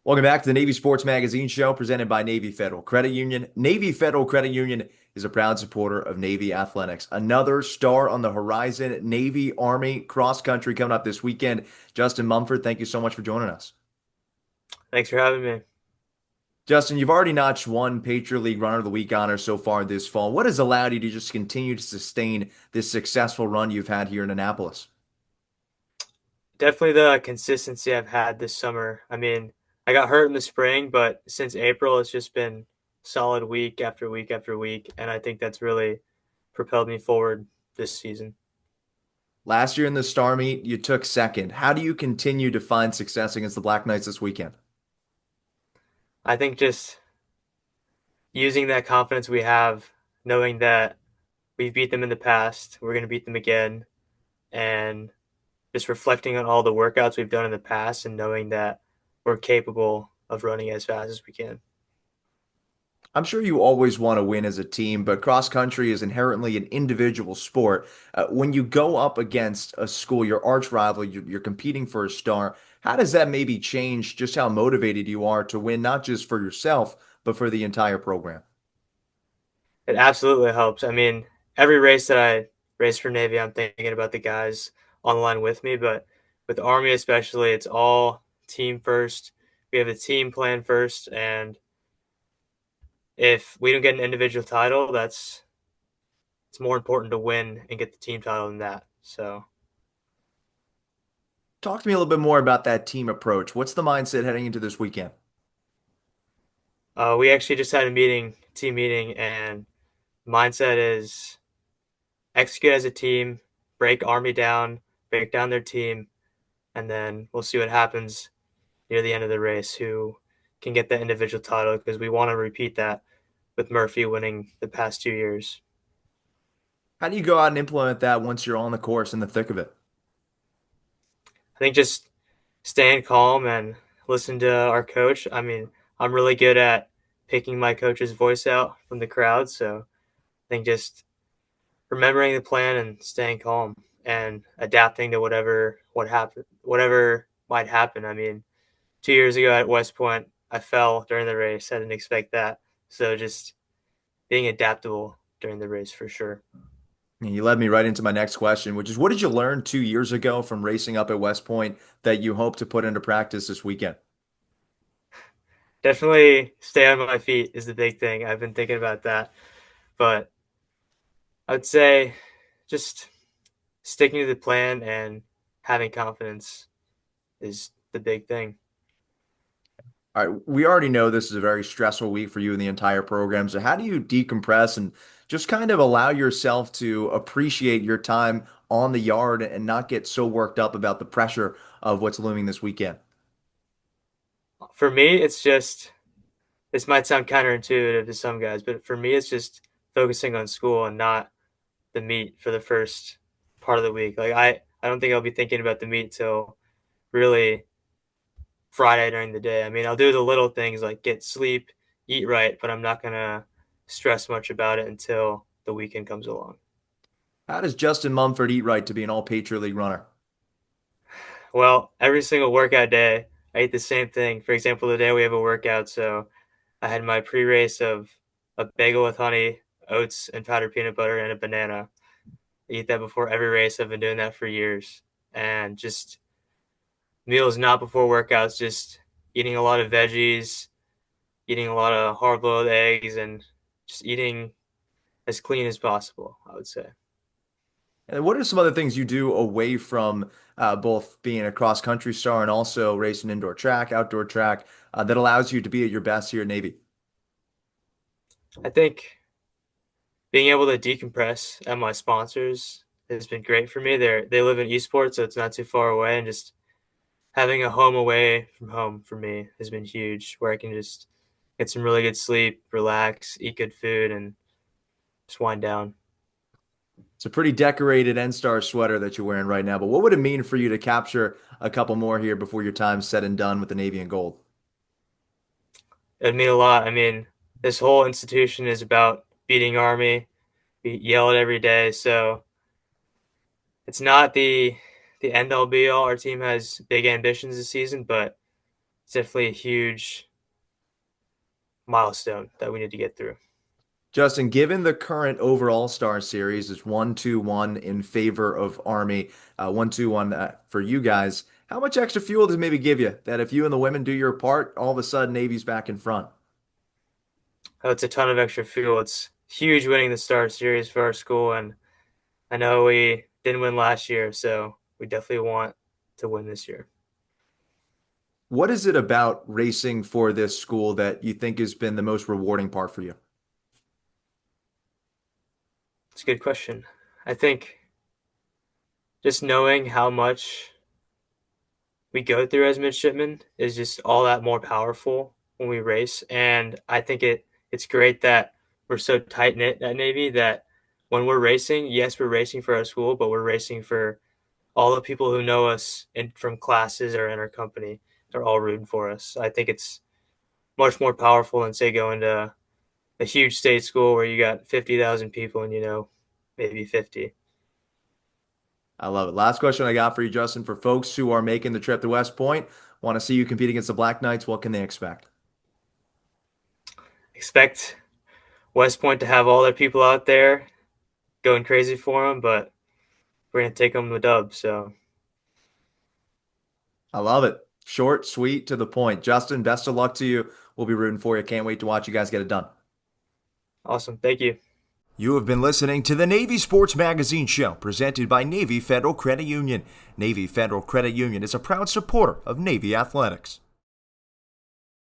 Welcome back to the Navy Sports Magazine show presented by Navy Federal Credit Union. Navy Federal Credit Union is a proud supporter of Navy athletics. Another star on the horizon, Navy Army cross country coming up this weekend. Justin Mumford, thank you so much for joining us. Thanks for having me. Justin, you've already notched one Patriot League Runner of the Week honor so far this fall. What has allowed you to just continue to sustain this successful run you've had here in Annapolis? Definitely the consistency I've had this summer. I mean, I got hurt in the spring, but since April, it's just been solid week after week after week. And I think that's really propelled me forward this season. Last year in the Star Meet, you took second. How do you continue to find success against the Black Knights this weekend? I think just using that confidence we have, knowing that we've beat them in the past, we're going to beat them again, and just reflecting on all the workouts we've done in the past and knowing that we're capable of running as fast as we can. I'm sure you always want to win as a team, but cross country is inherently an individual sport. When you go up against a school, your arch rival, you're competing for a star. How does that maybe change just how motivated you are to win, not just for yourself, but for the entire program? It absolutely helps. I mean, every race that I race for Navy, I'm thinking about the guys on the line with me, but with Army especially, it's all team first. We have a team plan first, and if we don't get an individual title, that's it's more important to win and get the team title than that. So, Talk to me a little bit more about that team approach. What's the mindset heading into this weekend? we actually just had a meeting, team meeting, and mindset is execute as a team, break Army down, break down their team, and then we'll see what happens near the end of the race who can get the individual title because we want to repeat that with Murphy winning the past 2 years. How do you go out and implement that once you're on the course in the thick of it? I think just staying calm and listen to our coach. I mean, I'm really good at picking my coach's voice out from the crowd, so I think just remembering the plan and staying calm and adapting to whatever might happen. I mean, 2 years ago at West Point, I fell during the race. I didn't expect that. So just being adaptable during the race for sure. And you led me right into my next question, which is what did you learn 2 years ago from racing up at West Point that you hope to put into practice this weekend? Definitely stay on my feet is the big thing. I've been thinking about that. But I'd say just sticking to the plan and having confidence is the big thing. All right, we already know this is a very stressful week for you and the entire program. So, how do you decompress and just kind of allow yourself to appreciate your time on the yard and not get so worked up about the pressure of what's looming this weekend? For me, it's just this might sound counterintuitive to some guys, but for me, it's just focusing on school and not the meet for the first part of the week. Like I don't think I'll be thinking about the meet till really Friday during the day. I mean, I'll do the little things like get sleep, eat right, but I'm not gonna stress much about it until the weekend comes along. How does Justin Mumford eat right to be an all Patriot League runner? Well, every single workout day, I eat the same thing. For example, today we have a workout, so I had my pre-race of a bagel with honey, oats, and powdered peanut butter, and a banana. I eat that before every race. I've been doing that for years, and just meals not before workouts, just eating a lot of veggies, eating a lot of hard-boiled eggs, and just eating as clean as possible, I would say. And what are some other things you do away from both being a cross country star and also racing indoor track, outdoor track that allows you to be at your best here at Navy? I think being able to decompress at my sponsors has been great for me. They live in Eastport, so it's not too far away, and just having a home away from home for me has been huge, where I can just get some really good sleep, relax, eat good food, and just wind down. It's a pretty decorated N-Star sweater that you're wearing right now, but what would it mean for you to capture a couple more here before your time's said and done with the Navy and Gold? It would mean a lot. I mean, this whole institution is about beating Army. We yell it every day, so it's not the end all be all. Our team has big ambitions this season, but it's definitely a huge milestone that we need to get through. Justin, given the current overall star series is 1-2-1 in favor of Army, 1-2-1 for you guys, how much extra fuel does it maybe give you that if you and the women do your part, all of a sudden Navy's back in front? Oh, it's a ton of extra fuel. It's huge winning the Star Series for our school, and I know we didn't win last year, so we definitely want to win this year. What is it about racing for this school that you think has been the most rewarding part for you? It's a good question. I think just knowing how much we go through as midshipmen is just all that more powerful when we race. And I think it's great that we're so tight knit at Navy that when we're racing, yes, we're racing for our school, but we're racing for all the people who know us from classes or in our company. They're all rooting for us. I think it's much more powerful than say going to a huge state school where you got 50,000 people and maybe 50. I love it. Last question I got for you, Justin. For folks who are making the trip to West Point, want to see you compete against the Black Knights, what can they expect? Expect West Point to have all their people out there going crazy for them, but we're gonna take them the dub. So I love it. Short, sweet, to the point. Justin, best of luck to you. We'll be rooting for you. Can't wait to watch you guys get it done. awesome. Thank you. You have been listening to the Navy Sports Magazine Show, presented by Navy Federal Credit Union. Navy Federal Credit Union is a proud supporter of Navy athletics.